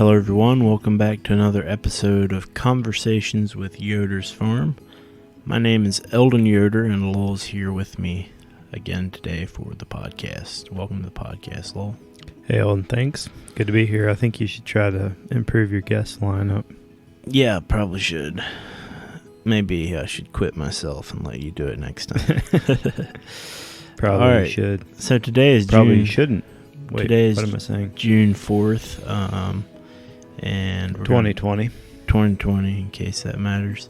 Hello everyone, welcome back to another episode of Conversations with Yoders Farm. My name is Eldon Yoder and Lowell's here with me again today for the podcast. Welcome to the podcast, Lowell. Hey Eldon, thanks. Good to be here. I think you should try to improve your guest lineup. Yeah, probably should. Maybe I should quit myself and let you do it next time. Probably All right. should. So today is Probably June. shouldn't. Wait, Today is what am I saying? June 4th, and we're 2020. 2020, in case that matters.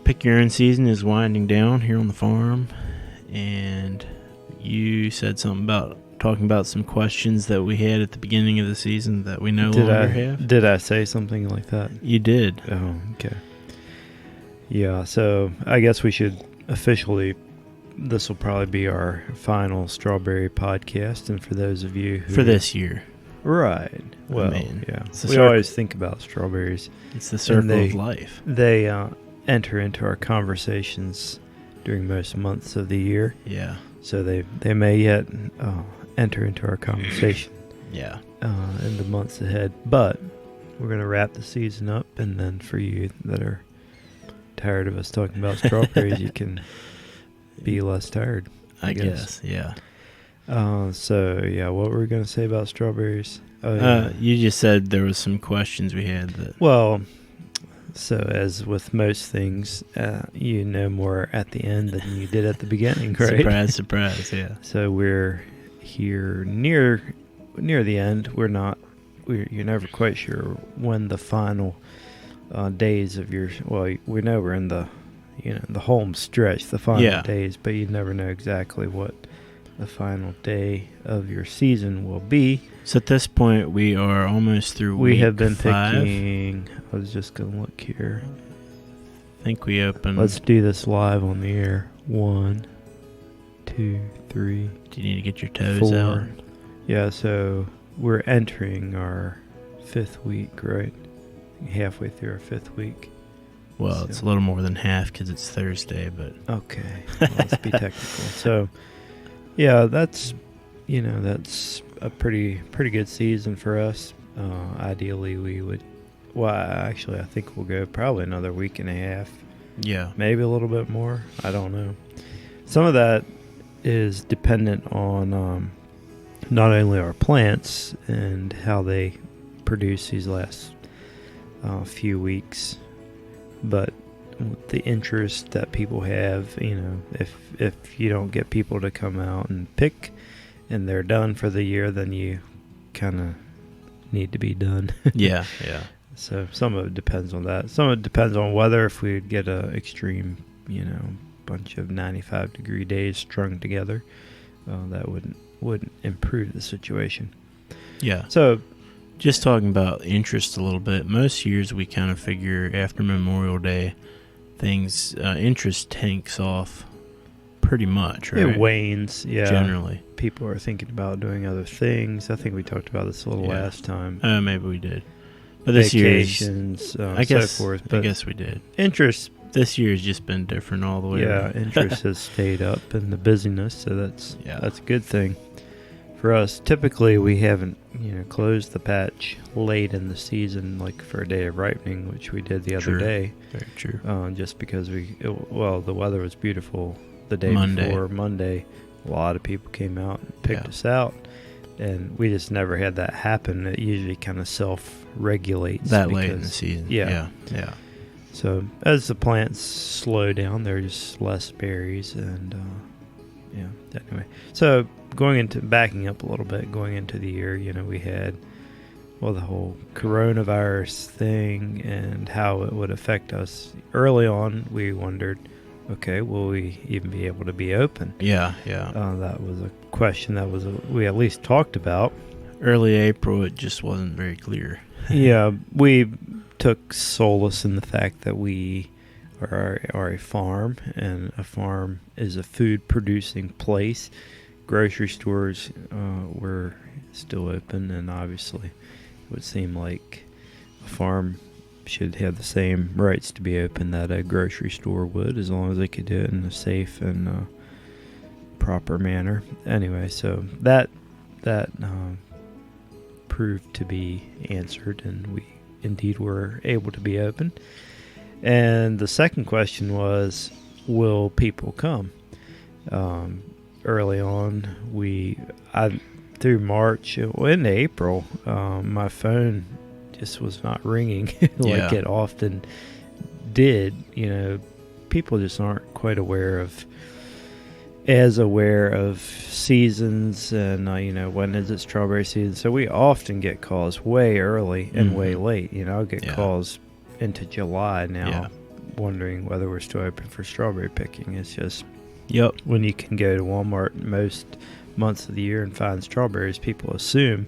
Pick Your Own season is winding down here on the farm, and you said something about talking about some questions that we had at the beginning of the season that we no longer have. Did I say something like that? You did. Oh, okay. Yeah, so I guess we should officially, this will probably be our final strawberry podcast, and for those of you who... For this year. Right. Well, mean, yeah. it's the We circle. always think about strawberries. It's the circle of life. They enter into our conversations during most months of the year. Yeah. So they may yet enter into our conversation Yeah. in the months ahead. But we're going to wrap the season up, and then for you that are tired of us talking about strawberries, you can be less tired. I guess. Yeah. So, yeah, what were we going to say about strawberries? You just said there was some questions we had that... Well, so as with most things, you know more at the end than you did at the beginning, right? Surprise, surprise, yeah. So we're here near the end. You're never quite sure when the final days of your... Well, we know we're in the home stretch, the final days, but you never know exactly what the final day of your season will be. So at this point, we are almost through week 5. We have been picking... I was just going to look here. I think we opened... Let's do this live on the air. 1, 2, 3, Do you need to get your toes 4. out? Yeah, so we're entering our 5th week, right? Halfway through our 5th week. Well, it's a little more than half because it's Thursday, but... Okay, let's be technical. So, yeah, that's a pretty good season for us. Ideally, we would... Well, actually, I think we'll go probably another week and a half. Yeah. Maybe a little bit more. I don't know. Some of that is dependent on not only our plants and how they produce these last few weeks, but the interest that people have. If you don't get people to come out and pick and they're done for the year, then you kind of need to be done. Yeah. So some of it depends on that. Some of it depends on weather. If we get a extreme, bunch of 95-degree days strung together, that wouldn't improve the situation. Yeah. So just talking about interest a little bit, most years we kind of figure after Memorial Day, interest tanks off pretty much, right? It wanes, yeah. Generally. People are thinking about doing other things. I think we talked about this a little last time. Maybe we did. But this year, vacations, so forth. But I guess we did. Interest this year has just been different all the way around. Interest has stayed up in the busyness, so that's a good thing for us. Typically, we haven't closed the patch late in the season, like for a day of ripening, which we did the other day. Very true. Just because the weather was beautiful the day before Monday. A lot of people came out and picked us out. And we just never had that happen. It usually kind of self-regulates. That late in the season. Yeah. So as the plants slow down, there are just less berries. And, anyway. So backing up a little bit, going into the year, we had, the whole coronavirus thing and how it would affect us. Early on, we wondered, okay, will we even be able to be open? Yeah. That was a question we at least talked about. Early April, it just wasn't very clear. Yeah, we took solace in the fact that we are a farm, and a farm is a food-producing place. Grocery stores were still open, and obviously it would seem like a farm should have the same rights to be open that a grocery store would, as long as they could do it in a safe and proper manner. Anyway, so that proved to be answered, and we indeed were able to be open. And the second question was, will people come? Early on, through March, into April, my phone just was not ringing like it often did. People just aren't quite aware of seasons and when is it strawberry season. So we often get calls way early and way late. I'll get calls into July now wondering whether we're still open for strawberry picking. It's just when you can go to Walmart most months of the year and find strawberries, people assume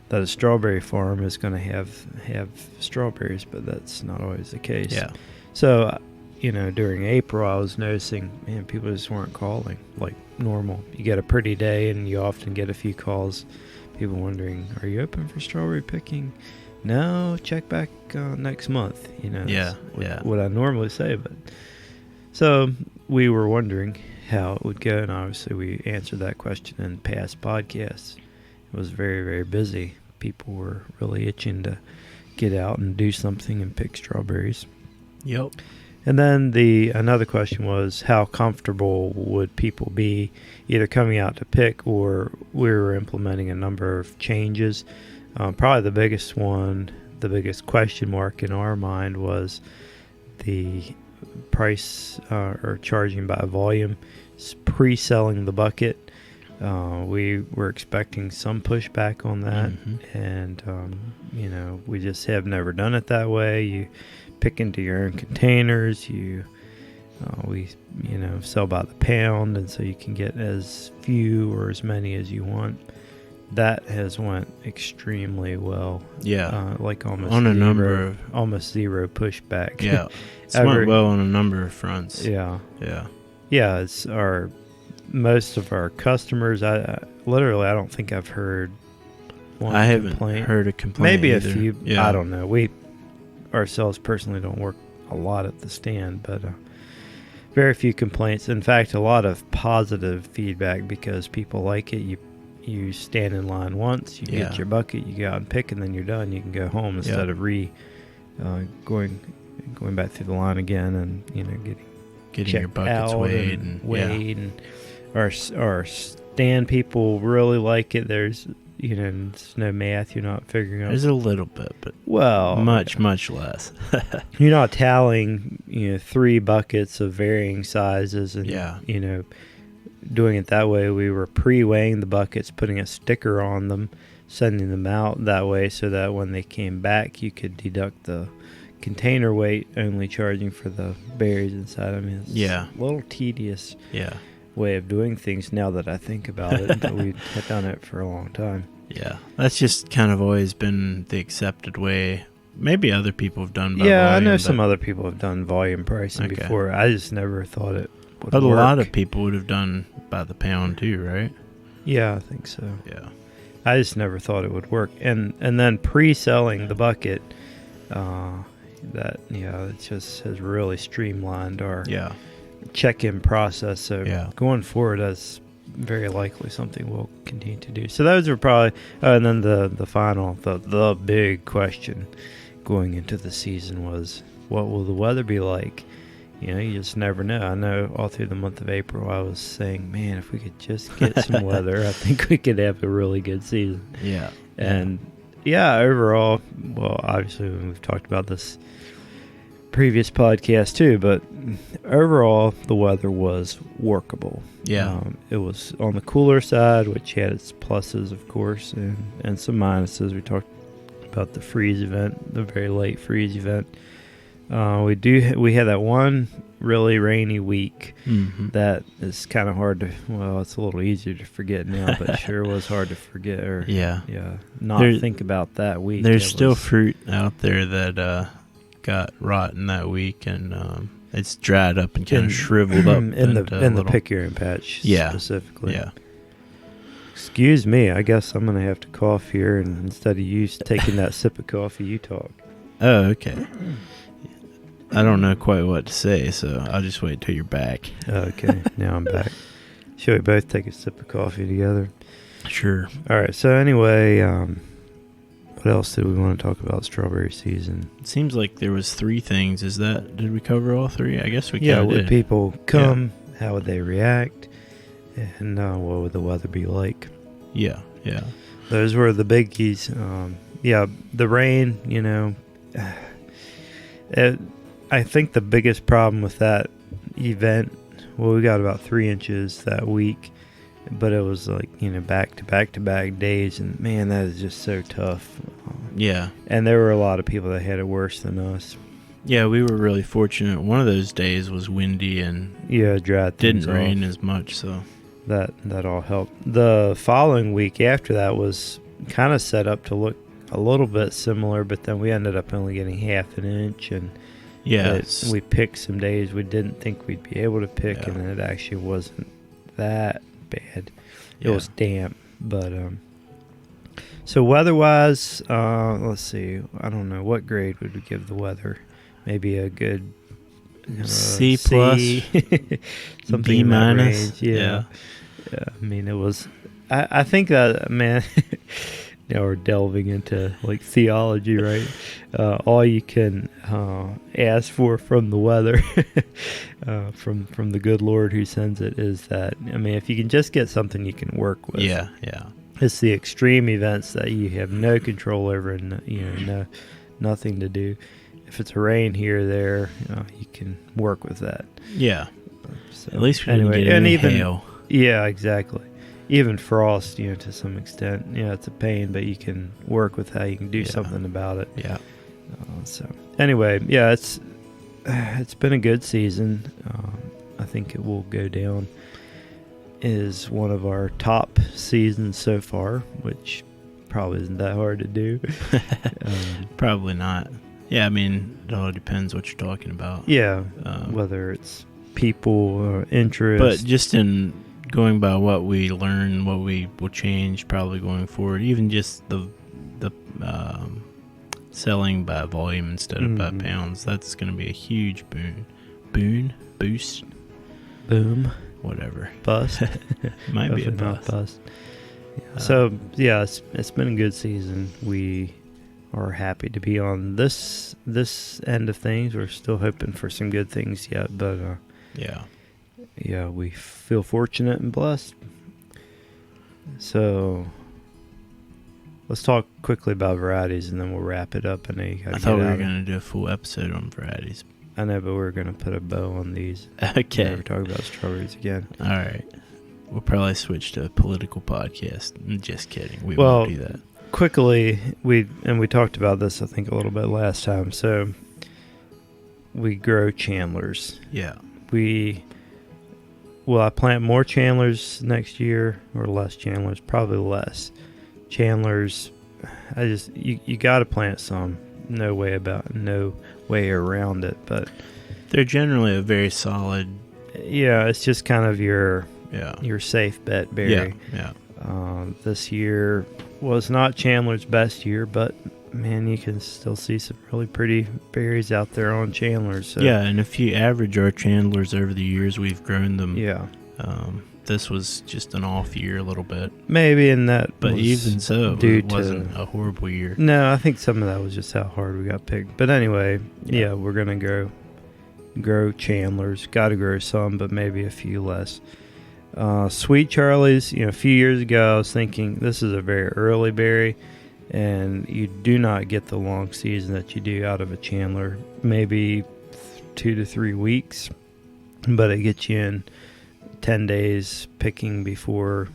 that a strawberry farm is going to have strawberries, but that's not always the case. So during April, I was noticing, man, people just weren't calling like normal. You get a pretty day, and you often get a few calls, people wondering, are you open for strawberry picking? No, check back next month. What I normally say. But so we were wondering how it would go, and obviously we answered that question in past podcasts. It was very, very busy. People were really itching to get out and do something and pick strawberries. Yep. And then another question was, how comfortable would people be either coming out to pick, or we were implementing a number of changes. Probably the biggest question mark in our mind was the price or charging by volume, pre-selling the bucket. We were expecting some pushback on that, and we just have never done it that way. You pick into your own containers. We sell by the pound, and so you can get as few or as many as you want. That has went extremely well. Like almost on almost zero pushback. It's went well on a number of fronts. It's most of our customers. I don't think I've heard one I haven't complaint. heard a complaint. Maybe either. a few. I don't know. We ourselves personally don't work a lot at the stand, but very few complaints. In fact, a lot of positive feedback because people like it. You stand in line once, you get your bucket, you go out and pick, and then you're done. You can go home instead of going back through the line again and getting your buckets weighed and our stand people really like it. There's it's no math you're not figuring out. There's a little bit, but much less. You're not tallying 3 buckets of varying sizes and doing it that way. We were pre-weighing the buckets, putting a sticker on them, sending them out that way so that when they came back you could deduct the container weight, only charging for the berries inside. I mean, it's a little tedious way of doing things now that I think about it, but we had done it for a long time. That's just kind of always been the accepted way. Maybe other people have done by volume. I know some other people have done volume pricing before. I just never thought it would But work. a lot of people would have done by the pound too, right? I think so. I just never thought it would work. And then pre-selling the bucket, it just has really streamlined our check-in process. So going forward, that's very likely something we'll continue to do. So those are probably, and then the final, the big question going into the season was, what will the weather be like? You just never know. I know all through the month of April I was saying, man, if we could just get some weather, I think we could have a really good season. And overall, well, obviously we've talked about this previous podcast too, but overall the weather was workable. It was on the cooler side, which had its pluses, of course, and some minuses. We talked about the freeze event, the very late freeze event. We had that one really rainy week that is kind of hard to, it's a little easier to forget now, but sure was hard to forget or think about that week. There's still fruit out there that got rotten that week, and it's dried up and kind of shriveled up in the pick-your-own patch specifically. Excuse me, I guess I'm gonna have to cough here, and instead of you taking that sip of coffee, you talk. Oh, okay. I don't know quite what to say, so I'll just wait till you're back. Okay, now I'm back. Shall we both take a sip of coffee together? Sure. All right, so anyway, What else did we want to talk about strawberry season? It seems like there was 3 things. Did we cover all 3? I guess we Yeah, kinda would did. people come? How would they react? And what would the weather be like? Yeah. Those were the biggies. The rain, I think the biggest problem with that event, well, we got about 3 inches that week, but it was like, back to back to back days, and man, that is just so tough. Yeah. And there were a lot of people that had it worse than us. Yeah, we were really fortunate. One of those days was windy and dry. Didn't rain as much, so that all helped. The following week after that was kind of set up to look a little bit similar, but then we ended up only getting half an inch, and we picked some days we didn't think we'd be able to pick, and it actually wasn't that bad. It was damp, but so weather-wise, let's see. I don't know, what grade would we give the weather? Maybe a good C plus, something B in that minus. range. Yeah. I mean, it was. I think that, man. Now we're delving into like theology, right? All you can ask for from the weather, from the good Lord who sends it, is that, I mean, if you can just get something you can work with. Yeah. It's the extreme events that you have no control over and nothing to do. If it's a rain here or there, you can work with that. Yeah. So, at least we didn't get any hail. Yeah, exactly. Even frost, to some extent, it's a pain, but you can work with how you can do something about it. Yeah. So anyway, it's been a good season. I think it will go down as one of our top seasons so far, which probably isn't that hard to do. Probably not. Yeah, I mean, it all depends what you're talking about. Yeah, whether it's people or interest. But just in going by what we learn, what we will change probably going forward, even just the selling by volume instead of by pounds, that's going to be a huge boost, boom, whatever, bust. Might be a bust. Yeah. So it's been a good season. We are happy to be on this end of things. We're still hoping for some good things yet, but we feel fortunate and blessed. So let's talk quickly about varieties, and then we'll wrap it up. I thought we were going to do a full episode on varieties. I know, but we're going to put a bow on these. Okay. Never talk about strawberries again. All right. We'll probably switch to a political podcast. Just kidding. We won't do that. Quickly, we talked about this, I think, a little bit last time. So we grow chandlers. Yeah. Will I plant more chandlers next year or less chandlers? Probably less. Chandlers, you got to plant some. No way around it. But they're generally a very solid. Yeah, it's just kind of your safe bet berry. Yeah. This year was not Chandler's best year, but man, you can still see some really pretty berries out there on Chandlers. So. Yeah, and if you average our Chandlers over the years, we've grown them. Yeah. This was just an off year a little bit. Maybe in that. But even so, it wasn't a horrible year. No, I think some of that was just how hard we got picked. But anyway, we're going to grow Chandlers. Got to grow some, but maybe a few less. Sweet Charlies, a few years ago I was thinking this is a very early berry, and you do not get the long season that you do out of a Chandler, maybe 2 to 3 weeks, but it gets you in 10 days picking before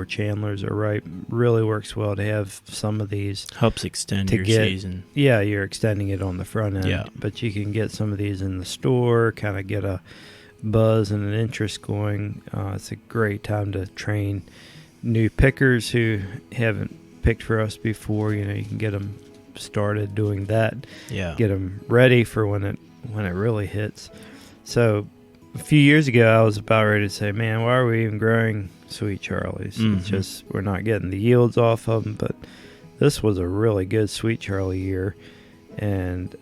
Chandlers are ripe. Really works well to have some of these. Helps extend your season. Yeah, you're extending it on the front end, yeah. But you can get some of these in the store, kind of get a buzz and an interest going. It's a great time to train new pickers who haven't picked for us before. You can get them started doing that. Yeah. Get them ready for when it really hits. So a few years ago, I was about ready to say, man, why are we even growing Sweet Charlies? Mm-hmm. It's just we're not getting the yields off of them. But this was a really good Sweet Charlie year. And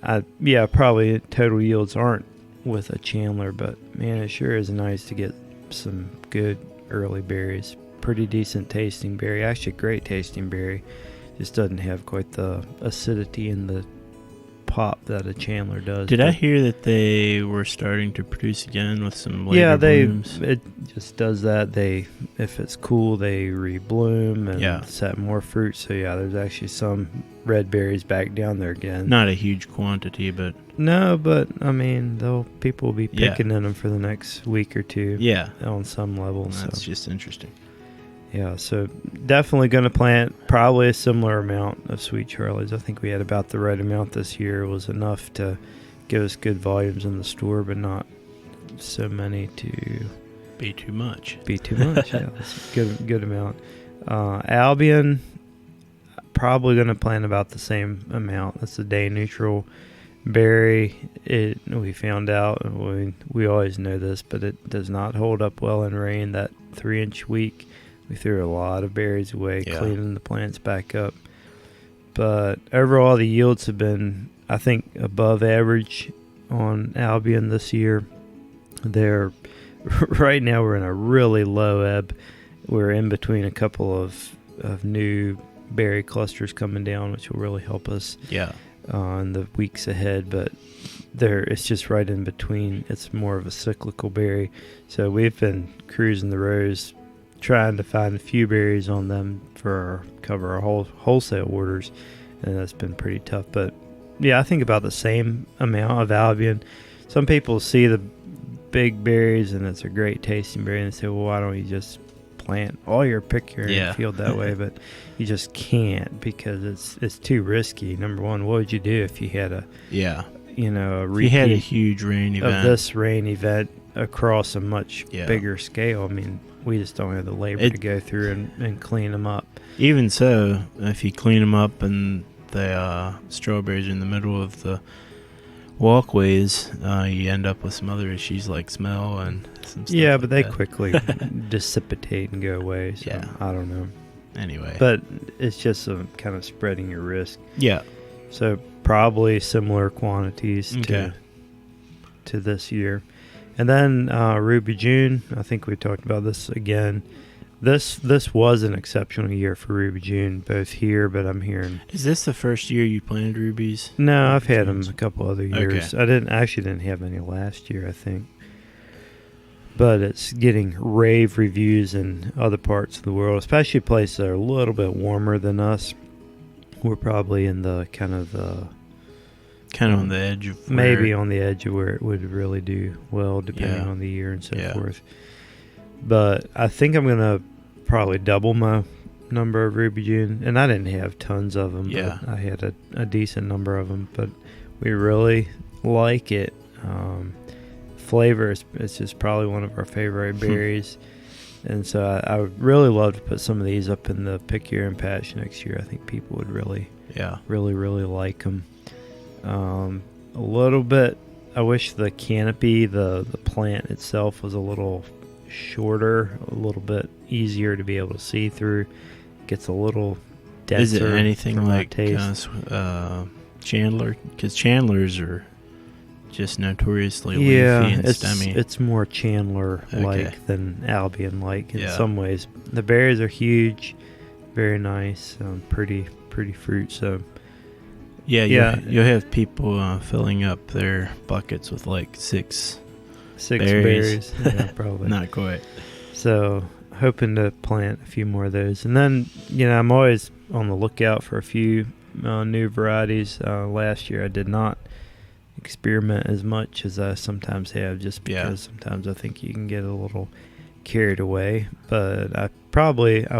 probably total yields aren't with a Chandler, but man, it sure is nice to get some good early berries. Pretty decent tasting berry, actually great tasting berry. just doesn't have quite the acidity in the pop that a Chandler does. Did I hear that they were starting to produce again with some later blooms? It just does that. If it's cool, they rebloom and set more fruit. So there's actually some red berries back down there again. Not a huge quantity, but no, but I mean, people will be picking in them for the next week or two. Yeah, on some level. That's just interesting. Yeah, so definitely going to plant probably a similar amount of Sweet Charlies. I think we had about the right amount this year. It was enough to give us good volumes in the store, but not so many to be too much. Yeah, that's a good amount. Albion, probably going to plant about the same amount. That's a day neutral berry. We found out, we always know this, but it does not hold up well in rain. That 3-inch week, we threw a lot of berries away, cleaning the plants back up. But overall, the yields have been, I think, above average on Albion this year. Right now we're in a really low ebb. We're in between a couple of new berry clusters coming down, which will really help us in the weeks ahead. But it's just right in between. It's more of a cyclical berry. So we've been cruising the rows, trying to find a few berries on them for cover our wholesale orders, and that's been pretty tough. But I think about the same amount of Albion. Some people see the big berries and it's a great tasting berry, and they say, well, why don't you just plant all your pick your in the field that way? But you just can't, because it's too risky. Number one, what would you do if you had a repeat, you had a huge rain event of this rain event across a much bigger scale? I mean, we just don't have the labor to go through and clean them up. Even so, if you clean them up and the strawberries are in the middle of the walkways, you end up with some other issues like smell and some stuff. Yeah, but they quickly dissipate and go away. So I don't know. Anyway. But it's just kind of spreading your risk. Yeah. So probably similar quantities to this year. And then Ruby June, I think we talked about this again. This was an exceptional year for Ruby June, both here, but I'm hearing. Is this the first year you planted rubies? No, I've had them a couple other years. Okay. I didn't have any last year, I think. But it's getting rave reviews in other parts of the world, especially places that are a little bit warmer than us. We're probably in the kind of on the edge of maybe on the edge of where it would really do well, depending on the year and so forth. But I think I'm going to probably double my number of Ruby June. And I didn't have tons of them, but I had a decent number of them. But we really like it. Flavor is just probably one of our favorite berries. And so I would really love to put some of these up in the Pick Your Own Patch next year. I think people would really like them. A little bit, I wish the canopy, the plant itself was a little shorter, a little bit easier to be able to see through. Gets a little denser. Is it anything like Chandler? Because Chandlers are just notoriously leafy and stemmy. It's more Chandler-like than Albion-like in some ways. The berries are huge, very nice, pretty fruit. So you'll have people filling up their buckets with like six berries. Yeah, probably not quite. So hoping to plant a few more of those, and then I'm always on the lookout for a few new varieties. Last year I did not experiment as much as I sometimes have, just because sometimes I think you can get a little carried away. But I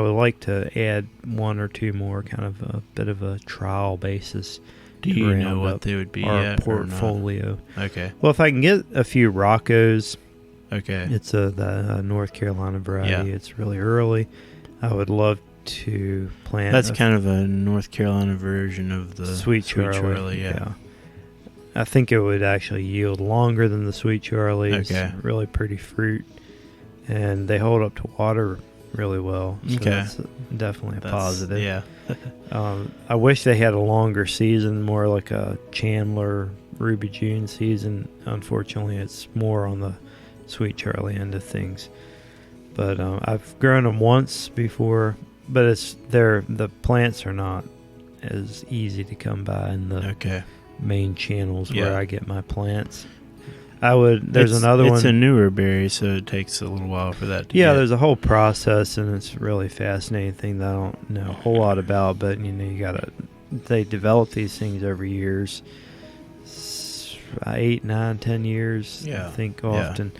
would like to add one or two more, kind of a bit of a trial basis. Do you know what they would be? Our portfolio. Okay. Well, if I can get a few Roccos. Okay. It's the North Carolina variety. Yeah. It's really early. I would love to plant. That's kind of a North Carolina version of the Sweet Charlie. Yeah. I think it would actually yield longer than the Sweet Charlies. Okay. Really pretty fruit, and they hold up to water really well. So that's definitely a positive. Yeah. I wish they had a longer season, more like a Chandler Ruby June season. Unfortunately, it's more on the Sweet Charlie end of things. But I've grown them once before, but the plants are not as easy to come by in the Okay. main channels Yeah. where I get my plants. There's another one. It's a newer berry, so it takes a little while for that to Yeah, get. there's a whole process, and it's really fascinating thing that I don't know a whole lot about, but they develop these things over years, 8, 9, 10 years, Yeah. I think Yeah. often.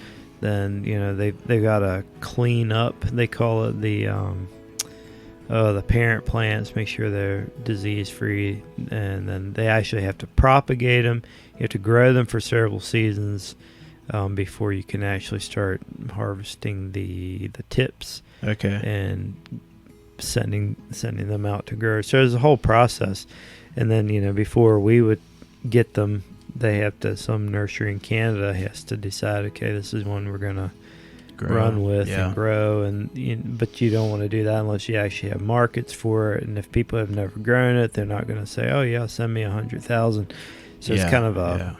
Then, they've got to clean up, they call it the parent plants, make sure they're disease free, and then they actually have to propagate them. You have to grow them for several seasons before you can actually start harvesting the tips Okay. and sending them out to grow. So there's a whole process, and then before we would get them, some nursery in Canada has to decide, okay, this is one we're gonna run with and grow, but you don't want to do that unless you actually have markets for it. And if people have never grown it, they're not going to say, oh yeah, send me 100,000. So it's kind of a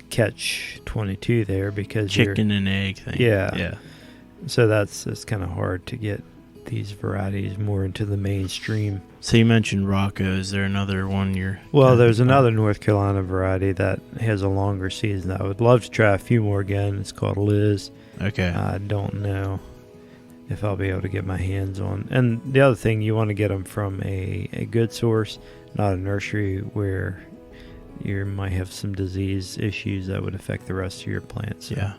catch-22 there, because chicken and egg thing. Yeah. So it's kind of hard to get these varieties more into the mainstream. So you mentioned Rocco. Is there another one there's another North Carolina variety that has a longer season that I would love to try a few more again. It's called Liz. Okay. I don't know if I'll be able to get my hands on. And the other thing, you want to get them from a good source, not a nursery where you might have some disease issues that would affect the rest of your plants. So yeah.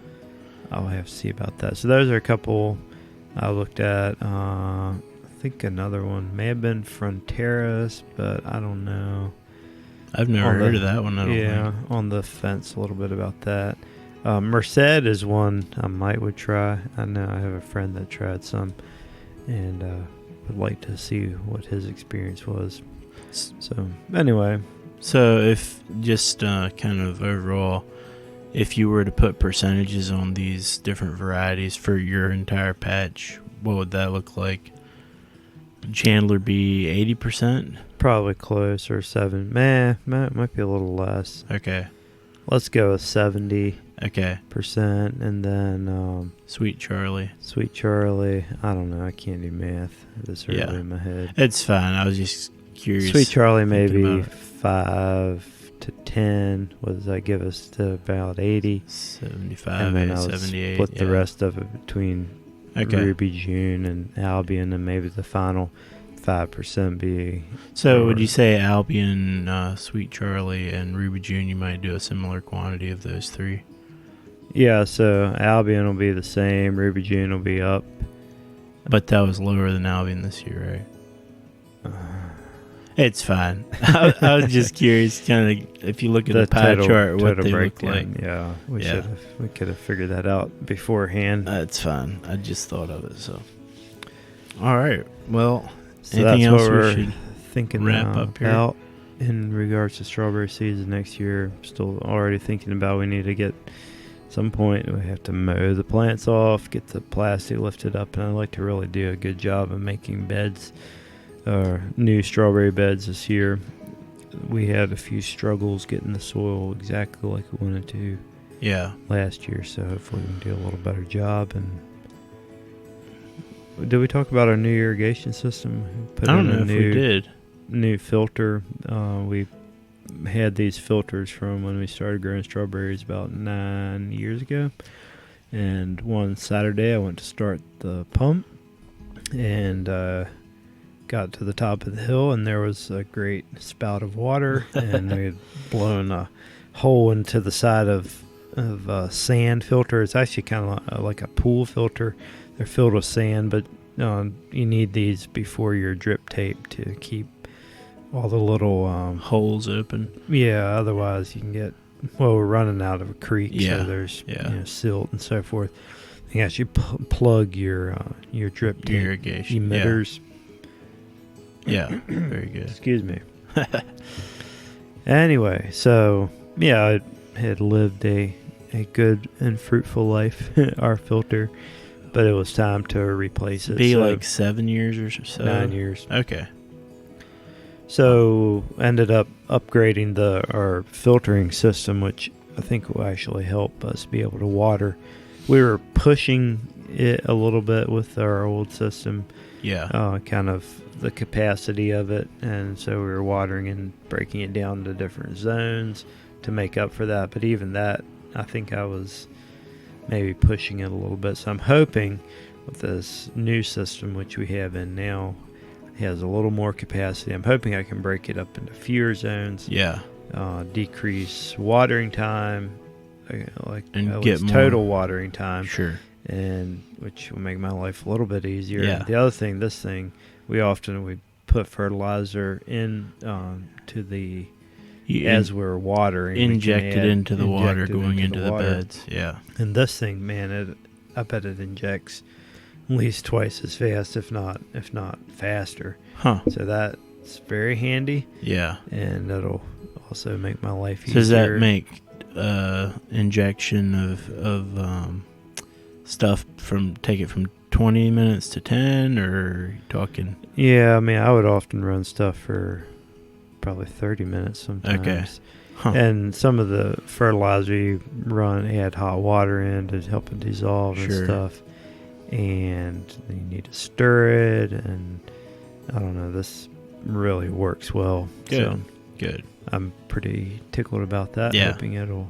I'll have to see about that. So those are a couple I looked at. I think another one may have been Fronteras, but I don't know. I've never heard of that one. I don't think. On the fence a little bit about that. Merced is one I would try. I know I have a friend that tried some, and would like to see what his experience was. So anyway. So if just kind of overall, if you were to put percentages on these different varieties for your entire patch, what would that look like? Chandler be 80%? Probably close, or 7. Might be a little less. Okay. Let's go with 70%. Okay. And then Sweet Charlie. I don't know. I can't do math this early in my head. It's fine. I was just curious. Sweet Charlie maybe 5 to 10. What does that give us to about 80? 75, and then 78. Split the rest of it between Ruby June and Albion, and maybe the final 5% be. So would you say Albion, Sweet Charlie, and Ruby June, you might do a similar quantity of those three? Yeah, so Albion will be the same, Ruby June will be up. But that was lower than Albion this year, right? It's fine. I was just curious, kind of, if you look at the pie chart, what they look like. Yeah, we could have figured that out beforehand. That's fine. I just thought of it. So, all right. Well, so anything that's else what we we're should thinking wrap up here about in regards to strawberry season next year? Still already thinking about, we need to get some point, we have to mow the plants off, get the plastic lifted up, and I'd like to really do a good job of making beds, new strawberry beds this year. We had a few struggles getting the soil exactly like we wanted to last year, so hopefully we can do a little better job. And did we talk about our new irrigation system? I don't know if we did. New filter. We had these filters from when we started growing strawberries about 9 years ago, and one Saturday I went to start the pump and got to the top of the hill, and there was a great spout of water, and we had blown a hole into the side of a sand filter. It's actually kind of like a pool filter. They're filled with sand, but you need these before your drip tape to keep all the little holes open. Yeah, otherwise you can get, we're running out of a creek, so there's silt and so forth. You can actually plug your drip tape irrigation emitters. Yeah, very good. Excuse me. Anyway, so I had lived a good and fruitful life, our filter, but it was time to replace it. Be like 7 years or so? 9 years. Okay. So ended up upgrading our filtering system, which I think will actually help us be able to water we were pushing it a little bit with our old system. Yeah. Kind of the capacity of it, and so we were watering and breaking it down to different zones to make up for that. But even that, I think I was maybe pushing it a little bit. So I'm hoping with this new system, which we have in now, it has a little more capacity. I'm hoping I can break it up into fewer zones. Yeah. Decrease watering time, and get more total watering time. Sure. And which will make my life a little bit easier. Yeah. And the other thing, we put fertilizer in to the as we're watering, inject it into the water going into the beds. Yeah. And this thing, man, I bet it injects at least twice as fast, if not faster. Huh. So that's very handy. Yeah. And it'll also make my life easier. So does that make injection of stuff take it from 20 minutes to 10, or talking? Yeah, I mean, I would often run stuff for probably 30 minutes sometimes. Okay. Huh. And some of the fertilizer you add hot water in to help it dissolve and stuff. And you need to stir it, and I don't know, this really works well. Good. So Good. I'm pretty tickled about that. Yeah. Hoping it'll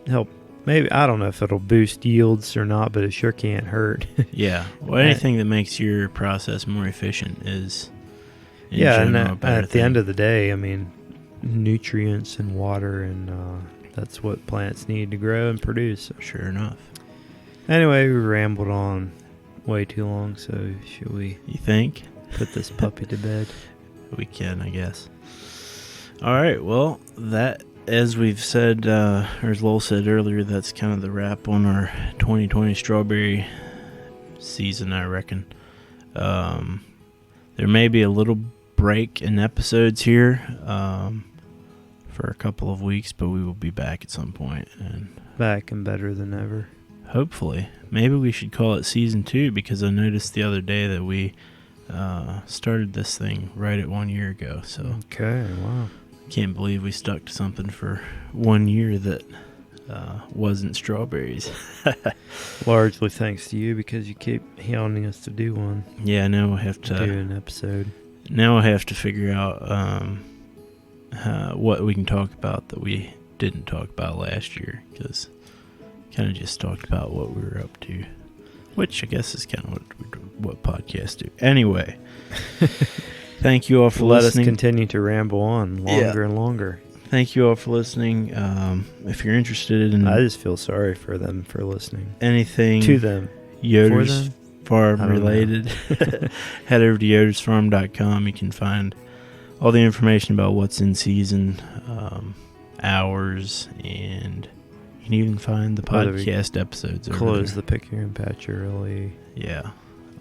help. Maybe, I don't know if it'll boost yields or not, but it sure can't hurt. Yeah. Well, anything that makes your process more efficient is, in and general, at the end of the day, I mean, nutrients and water, and that's what plants need to grow and produce. Sure enough. Anyway, we rambled on way too long, so should we? You think? Put this puppy to bed? We can, I guess. All right. Well, that, as we've said, or as Lowell said earlier, that's kind of the wrap on our 2020 strawberry season, I reckon. There may be a little break in episodes here for a couple of weeks, but we will be back at some point. And back and better than ever. Hopefully. Maybe we should call it season 2, because I noticed the other day that we started this thing right at 1 year ago. So okay, wow. Can't believe we stuck to something for 1 year that wasn't strawberries. Largely thanks to you, because you keep hounding us to do one. Yeah, now we'll have to do an episode. Now we'll have to figure out what we can talk about that we didn't talk about last year, because kind of just talked about what we were up to, which I guess is kind of what podcasts do. Anyway, thank you all for listening. Let us continue to ramble on longer and longer. Thank you all for listening. If you're interested in... I just feel sorry for them for listening. Anything to them. Yoders Farm related, head over to yodersfarm.com. You can find all the information about what's in season, hours, and you can even find the podcast episodes. Close the picker and patch early. Yeah,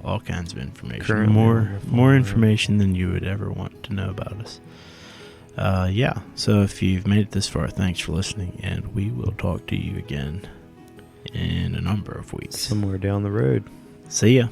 all kinds of information. More information than you would ever want to know about us. Yeah, so if you've made it this far, thanks for listening, and we will talk to you again in a number of weeks. Somewhere down the road. See ya.